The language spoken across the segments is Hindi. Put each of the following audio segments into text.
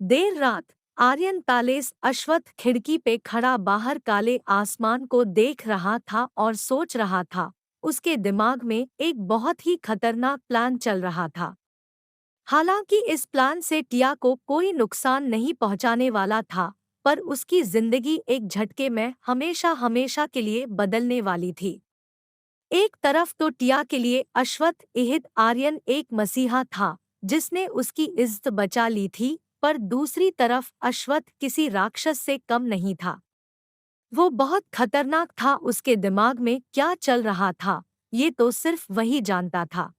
देर रात आर्यन पैलेस अश्वत्थ खिड़की पे खड़ा बाहर काले आसमान को देख रहा था और सोच रहा था। उसके दिमाग में एक बहुत ही खतरनाक प्लान चल रहा था। हालांकि इस प्लान से टिया को कोई नुकसान नहीं पहुंचाने वाला था, पर उसकी जिंदगी एक झटके में हमेशा हमेशा के लिए बदलने वाली थी। एक तरफ तो टिया के लिए अश्वत्थ इहित आर्यन एक मसीहा था जिसने उसकी इज्जत बचा ली थी, पर दूसरी तरफ अश्वत्थ किसी राक्षस से कम नहीं था। वो बहुत खतरनाक था। उसके दिमाग में क्या चल रहा था ये तो सिर्फ वही जानता था।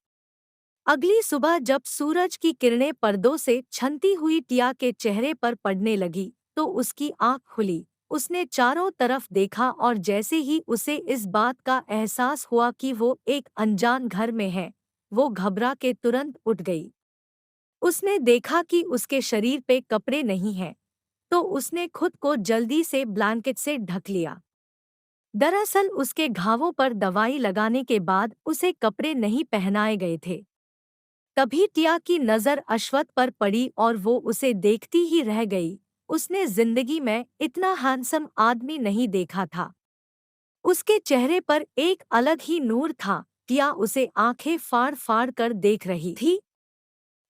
अगली सुबह जब सूरज की किरणें पर्दों से छनती हुई टिया के चेहरे पर पड़ने लगी तो उसकी आंख खुली। उसने चारों तरफ देखा और जैसे ही उसे इस बात का एहसास हुआ कि वो एक अनजान घर में है, वो घबरा के तुरंत उठ गई। उसने देखा कि उसके शरीर पे कपड़े नहीं हैं, तो उसने खुद को जल्दी से ब्लैंकेट से ढक लिया। दरअसल उसके घावों पर दवाई लगाने के बाद उसे कपड़े नहीं पहनाए गए थे। तभी टिया की नजर अश्वत्थ पर पड़ी और वो उसे देखती ही रह गई। उसने जिंदगी में इतना हैंडसम आदमी नहीं देखा था। उसके चेहरे पर एक अलग ही नूर था। टिया उसे आंखें फाड़ फाड़ कर देख रही थी।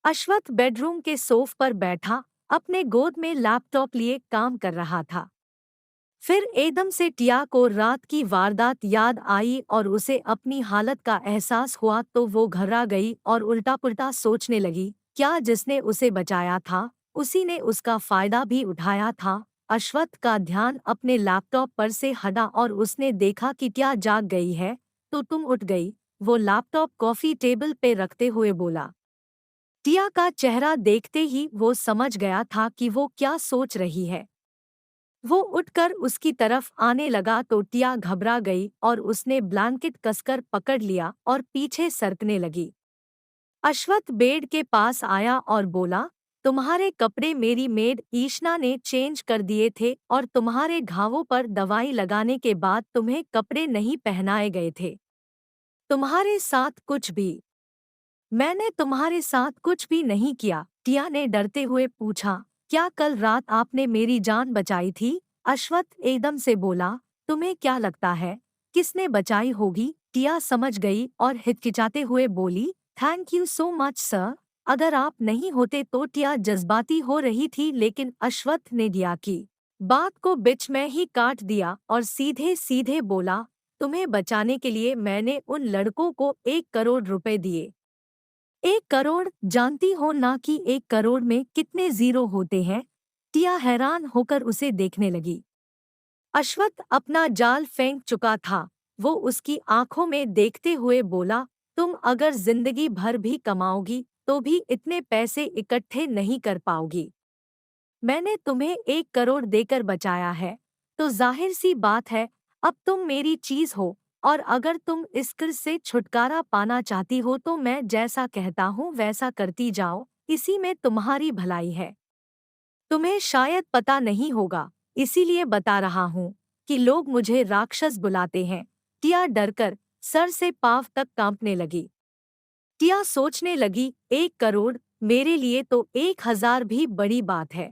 अश्वत्थ बेडरूम के सोफ पर बैठा अपने गोद में लैपटॉप लिए काम कर रहा था। फिर एकदम से टिया को रात की वारदात याद आई और उसे अपनी हालत का एहसास हुआ तो वो घबरा गई और उल्टा पुल्टा सोचने लगी। क्या जिसने उसे बचाया था उसी ने उसका फायदा भी उठाया था। अश्वत्थ का ध्यान अपने लैपटॉप पर से हटा और उसने देखा कि टिया जाग गई है। तो तुम उठ गई, वो लैपटॉप कॉफी टेबल पे रखते हुए बोला। टिया का चेहरा देखते ही वो समझ गया था कि वो क्या सोच रही है। वो उठकर उसकी तरफ आने लगा तो टिया घबरा गई और उसने ब्लैंकेट कसकर पकड़ लिया और पीछे सरकने लगी। अश्वत्थ बेड के पास आया और बोला, तुम्हारे कपड़े मेरी मेड ईशना ने चेंज कर दिए थे और तुम्हारे घावों पर दवाई लगाने के बाद तुम्हें कपड़े नहीं पहनाए गए थे। तुम्हारे साथ कुछ भी मैंने तुम्हारे साथ कुछ भी नहीं किया। टिया ने डरते हुए पूछा, क्या कल रात आपने मेरी जान बचाई थी? अश्वत्थ एकदम से बोला, तुम्हें क्या लगता है किसने बचाई होगी? टिया समझ गई और हिचकिचाते हुए बोली, thank you so much sir. अगर आप नहीं होते तो टिया जज्बाती हो रही थी, लेकिन अश्वत्थ ने टिया की बात को बीच में ही काट दिया और सीधे सीधे बोला, तुम्हें बचाने के लिए मैंने उन लड़कों को 1 करोड़ रुपए दिए। 1 करोड़, जानती हो ना कि 1 करोड़ में कितने जीरो होते हैं? टिया हैरान होकर उसे देखने लगी। अश्वत्थ अपना जाल फेंक चुका था। वो उसकी आंखों में देखते हुए बोला, तुम अगर जिंदगी भर भी कमाओगी तो भी इतने पैसे इकट्ठे नहीं कर पाओगी। मैंने तुम्हें 1 करोड़ देकर बचाया है, तो जाहिर सी बात है अब तुम मेरी चीज हो। और अगर तुम इस कर्ज से छुटकारा पाना चाहती हो तो मैं जैसा कहता हूँ वैसा करती जाओ, इसी में तुम्हारी भलाई है। तुम्हें शायद पता नहीं होगा, इसीलिए बता रहा हूँ कि लोग मुझे राक्षस बुलाते हैं। टिया डरकर सर से पांव तक कांपने लगी। टिया सोचने लगी, 1 करोड़ मेरे लिए तो 1,000 भी बड़ी बात है।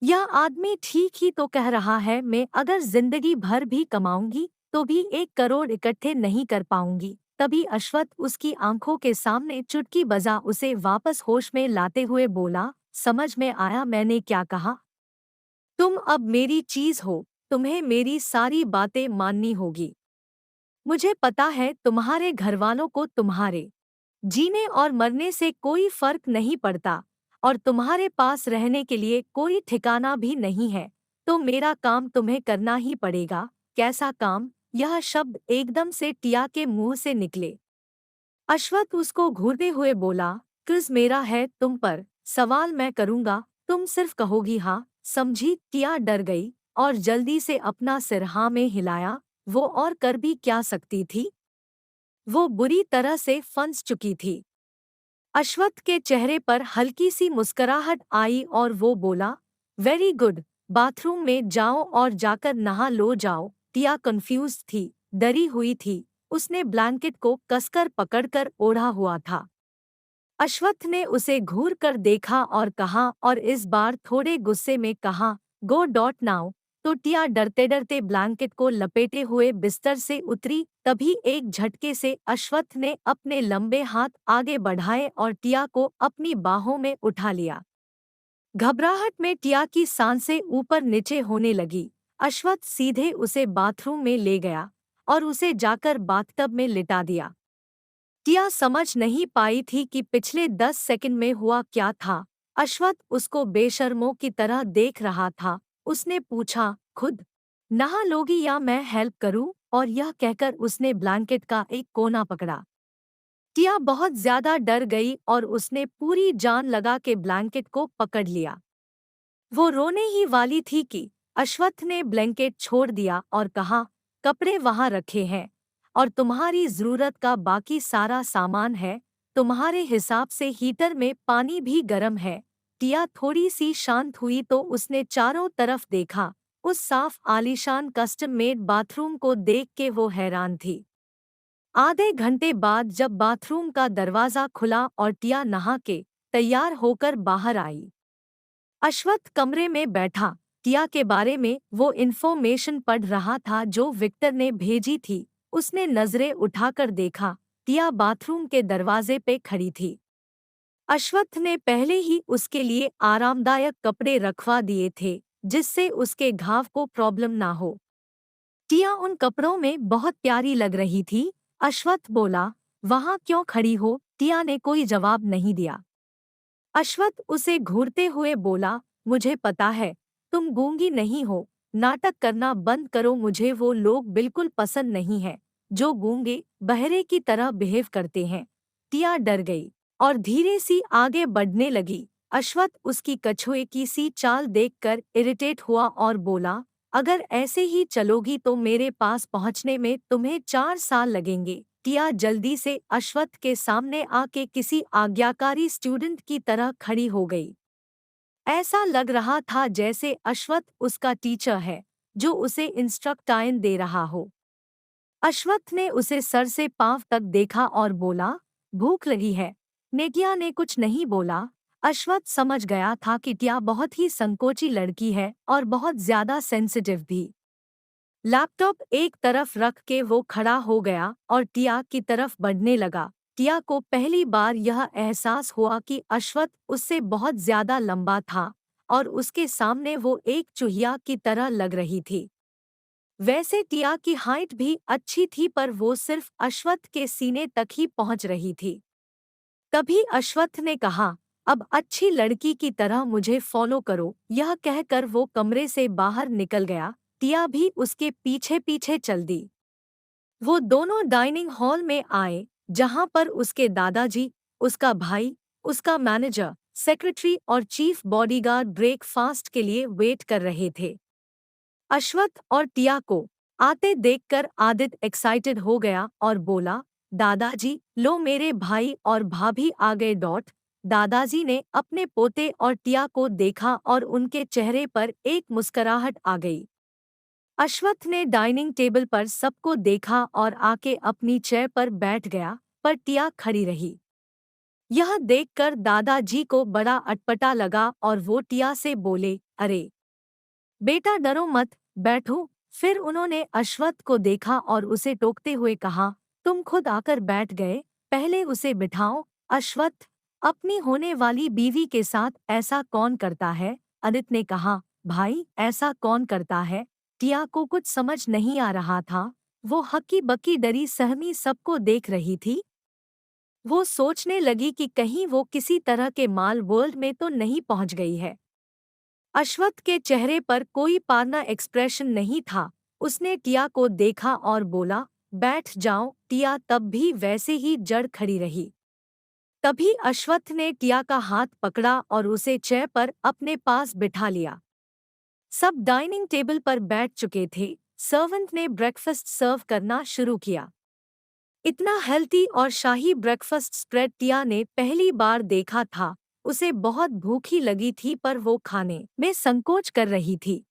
यह आदमी ठीक ही तो कह रहा है, मैं अगर जिंदगी भर भी कमाऊंगी तो भी 1 करोड़ इकट्ठे नहीं कर पाऊंगी। तभी अश्वत्थ उसकी आंखों के सामने चुटकी बजा उसे वापस होश में लाते हुए बोला, समझ में आया मैंने क्या कहा? तुम अब मेरी चीज हो, तुम्हें मेरी सारी बातें माननी होगी। मुझे पता है तुम्हारे घरवालों को तुम्हारे जीने और मरने से कोई फर्क नहीं पड़ता और तुम्हारे पास रहने के लिए कोई ठिकाना भी नहीं है, तो मेरा काम तुम्हें करना ही पड़ेगा। कैसा काम? यह शब्द एकदम से टिया के मुंह से निकले। अश्वत्थ उसको घूरते हुए बोला, क्रिज मेरा है तुम पर, सवाल मैं करूंगा, तुम सिर्फ कहोगी हाँ, समझी? टिया डर गई और जल्दी से अपना सिर हाँ में हिलाया। वो और कर भी क्या सकती थी? वो बुरी तरह से फंस चुकी थी। अश्वत्थ के चेहरे पर हल्की सी मुस्कुराहट आई और वो बोला, वेरी गुड, बाथरूम में जाओ और जाकर नहा लो जाओ। टिया कंफ्यूज थी, डरी हुई थी। उसने ब्लैंकेट को कसकर पकड़कर ओढ़ा हुआ था। अश्वत्थ ने उसे घूर कर देखा और कहा, और इस बार थोड़े गुस्से में कहा, गो डॉट नाउ। तो टिया डरते डरते ब्लैंकेट को लपेटे हुए बिस्तर से उतरी। तभी एक झटके से अश्वत्थ ने अपने लंबे हाथ आगे बढ़ाए और टिया को अपनी बाहों में उठा लिया। घबराहट में टिया की सांसें ऊपर नीचे होने लगी। अश्वत्थ सीधे उसे बाथरूम में ले गया और उसे जाकर बाथटब में लिटा दिया। टिया समझ नहीं पाई थी कि पिछले 10 सेकंड में हुआ क्या था। अश्वत्थ उसको बेशर्मों की तरह देख रहा था। उसने पूछा, खुद नहा लोगी या मैं हेल्प करूं? और यह कहकर उसने ब्लैंकेट का एक कोना पकड़ा। टिया बहुत ज्यादा डर गई और उसने पूरी जान लगा के ब्लैंकेट को पकड़ लिया। वो रोने ही वाली थी कि अश्वत्थ ने ब्लैंकेट छोड़ दिया और कहा, कपड़े वहां रखे हैं और तुम्हारी जरूरत का बाकी सारा सामान है। तुम्हारे हिसाब से हीटर में पानी भी गर्म है। टिया थोड़ी सी शांत हुई तो उसने चारों तरफ देखा। उस साफ आलीशान कस्टम मेड बाथरूम को देख के वो हैरान थी। आधे घंटे बाद जब बाथरूम का दरवाजा खुला और टिया नहा के तैयार होकर बाहर आई। अश्वत्थ कमरे में बैठा टिया के बारे में वो इन्फॉर्मेशन पढ़ रहा था जो विक्टर ने भेजी थी। उसने नजरें उठाकर देखा, टिया बाथरूम के दरवाजे पे खड़ी थी। अश्वत्थ ने पहले ही उसके लिए आरामदायक कपड़े रखवा दिए थे जिससे उसके घाव को प्रॉब्लम ना हो। टिया उन कपड़ों में बहुत प्यारी लग रही थी। अश्वत्थ बोला, वहां क्यों खड़ी हो? टिया ने कोई जवाब नहीं दिया। अश्वत्थ उसे घूरते हुए बोला, मुझे पता है तुम गूंगी नहीं हो। नाटक करना बंद करो। मुझे वो लोग बिल्कुल पसंद नहीं है जो गूंगे बहरे की तरह बिहेव करते हैं। टिया डर गई और धीरे सी आगे बढ़ने लगी। अश्वत्थ उसकी कछुए की सी चाल देखकर इरिटेट हुआ और बोला, अगर ऐसे ही चलोगी तो मेरे पास पहुंचने में तुम्हें 4 साल लगेंगे। टिया जल्दी से अश्वत्थ के सामने आके किसी आज्ञाकारी स्टूडेंट की तरह खड़ी हो गई। ऐसा लग रहा था जैसे अश्वत्थ उसका टीचर है जो उसे इंस्ट्रक्टाइन दे रहा हो। अश्वत्थ ने उसे सर से पांव तक देखा और बोला, भूख लगी है? नेटिया ने कुछ नहीं बोला। अश्वत्थ समझ गया था कि टिया बहुत ही संकोची लड़की है और बहुत ज्यादा सेंसिटिव भी। लैपटॉप एक तरफ रख के वो खड़ा हो गया और टिया की तरफ बढ़ने लगा। टिया को पहली बार यह एहसास हुआ कि अश्वत्थ उससे बहुत ज्यादा लंबा था और उसके सामने वो एक चूहिया की तरह लग रही थी। वैसे टिया की हाइट भी अच्छी थी पर वो सिर्फ अश्वत्थ के सीने तक ही पहुंच रही थी। तभी अश्वत्थ ने कहा, अब अच्छी लड़की की तरह मुझे फॉलो करो। यह कहकर वो कमरे से बाहर निकल गया। टिया भी उसके पीछे पीछे चल दी। वो दोनों डाइनिंग हॉल में आए जहां पर उसके दादाजी, उसका भाई, उसका मैनेजर, सेक्रेटरी और चीफ बॉडीगार्ड ब्रेकफास्ट के लिए वेट कर रहे थे। अश्वत्थ और टिया को आते देखकर आदित्य एक्साइटेड हो गया और बोला, दादाजी लो मेरे भाई और भाभी आ गए। दादाजी ने अपने पोते और टिया को देखा और उनके चेहरे पर एक मुस्कुराहट आ गई। अश्वत्थ ने डाइनिंग टेबल पर सबको देखा और आके अपनी चेयर पर बैठ गया, पर टिया खड़ी रही। यह देखकर दादाजी को बड़ा अटपटा लगा और वो टिया से बोले, अरे बेटा डरो मत, बैठो। फिर उन्होंने अश्वत्थ को देखा और उसे टोकते हुए कहा, तुम खुद आकर बैठ गए, पहले उसे बिठाओ। अश्वत्थ, अपनी होने वाली बीवी के साथ ऐसा कौन करता है? आदित्य ने कहा, भाई ऐसा कौन करता है? टिया को कुछ समझ नहीं आ रहा था। वो हक्की बक्की डरी सहमी सबको देख रही थी। वो सोचने लगी कि कहीं वो किसी तरह के माल वर्ल्ड में तो नहीं पहुंच गई है। अश्वत्थ के चेहरे पर कोई पारना एक्सप्रेशन नहीं था। उसने टिया को देखा और बोला, बैठ जाओ। टिया तब भी वैसे ही जड़ खड़ी रही। तभी अश्वत्थ ने टिया का हाथ पकड़ा और उसे चेयर पर अपने पास बिठा लिया। सब डाइनिंग टेबल पर बैठ चुके थे। सर्वेंट ने ब्रेकफास्ट सर्व करना शुरू किया। इतना हेल्थी और शाही ब्रेकफास्ट स्प्रेड टिया ने पहली बार देखा था। उसे बहुत भूखी लगी थी पर वो खाने में संकोच कर रही थी।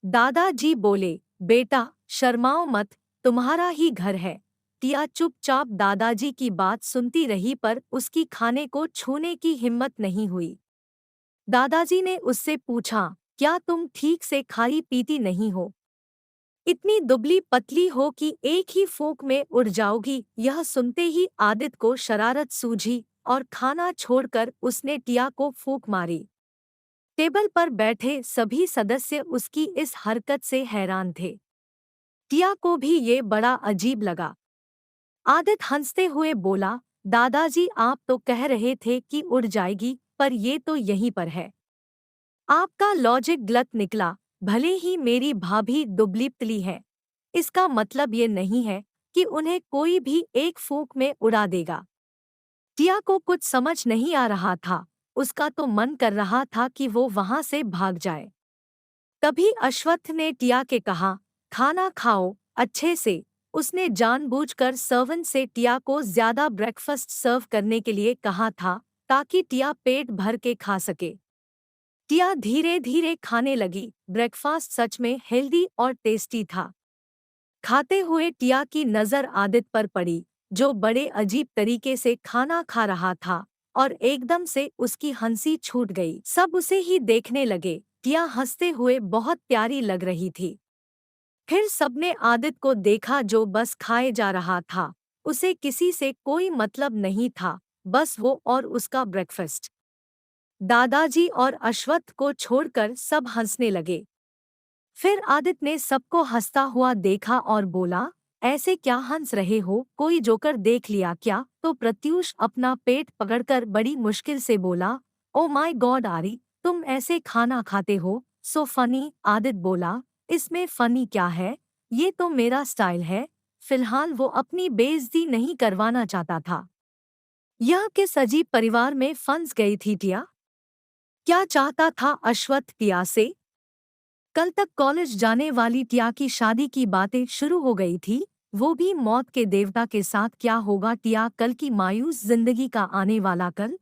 दादाजी बोले, बेटा शर्माओ मत, तुम्हारा ही घर है। टिया चुपचाप दादाजी की बात सुनती रही पर उसकी खाने को छूने की हिम्मत नहीं हुई। दादाजी ने उससे पूछा, क्या तुम ठीक से खाई पीती नहीं हो? इतनी दुबली पतली हो कि एक ही फूंक में उड़ जाओगी। यह सुनते ही आदित्य को शरारत सूझी और खाना छोड़कर उसने टिया को फूंक मारी। टेबल पर बैठे सभी सदस्य उसकी इस हरकत से हैरान थे। टिया को भी ये बड़ा अजीब लगा। आदित्य हंसते हुए बोला, दादाजी आप तो कह रहे थे कि उड़ जाएगी, पर ये तो यहीं पर है। आपका लॉजिक गलत निकला। भले ही मेरी भाभी दुबली पतली है, इसका मतलब ये नहीं है कि उन्हें कोई भी एक फूंक में उड़ा देगा। टिया को कुछ समझ नहीं आ रहा था। उसका तो मन कर रहा था कि वो वहां से भाग जाए। तभी अश्वत्थ ने टिया के कहा, खाना खाओ अच्छे से। उसने जानबूझकर सर्वेंट से टिया को ज्यादा ब्रेकफास्ट सर्व करने के लिए कहा था ताकि टिया पेट भर के खा सके। टिया धीरे धीरे खाने लगी। ब्रेकफास्ट सच में हेल्दी और टेस्टी था। खाते हुए टिया की नज़र आदित्य पर पड़ी, जो बड़े अजीब तरीके से खाना खा रहा था, और एकदम से उसकी हंसी छूट गई। सब उसे ही देखने लगे। टिया हंसते हुए बहुत प्यारी लग रही थी। फिर सबने आदित्य को देखा जो बस खाए जा रहा था। उसे किसी से कोई मतलब नहीं था, बस वो और उसका ब्रेकफास्ट। दादाजी और अश्वत्थ को छोड़कर सब हंसने लगे। फिर आदित्य ने सबको हंसता हुआ देखा और बोला, ऐसे क्या हंस रहे हो, कोई जोकर देख लिया क्या? तो प्रत्यूष अपना पेट पकड़कर बड़ी मुश्किल से बोला, ओ माय गॉड आरी, तुम ऐसे खाना खाते हो, सो फनी। आदित्य बोला, इसमें फनी क्या है, ये तो मेरा स्टाइल है। फिलहाल वो अपनी बेइज्जती नहीं करवाना चाहता था। यह किस अजीब परिवार में फंस गई थी टिया? क्या चाहता था अश्वत्थ टिया से? कल तक कॉलेज जाने वाली टिया की शादी की बातें शुरू हो गई थी, वो भी मौत के देवता के साथ। क्या होगा टिया कल की मायूस जिंदगी का आने वाला कल?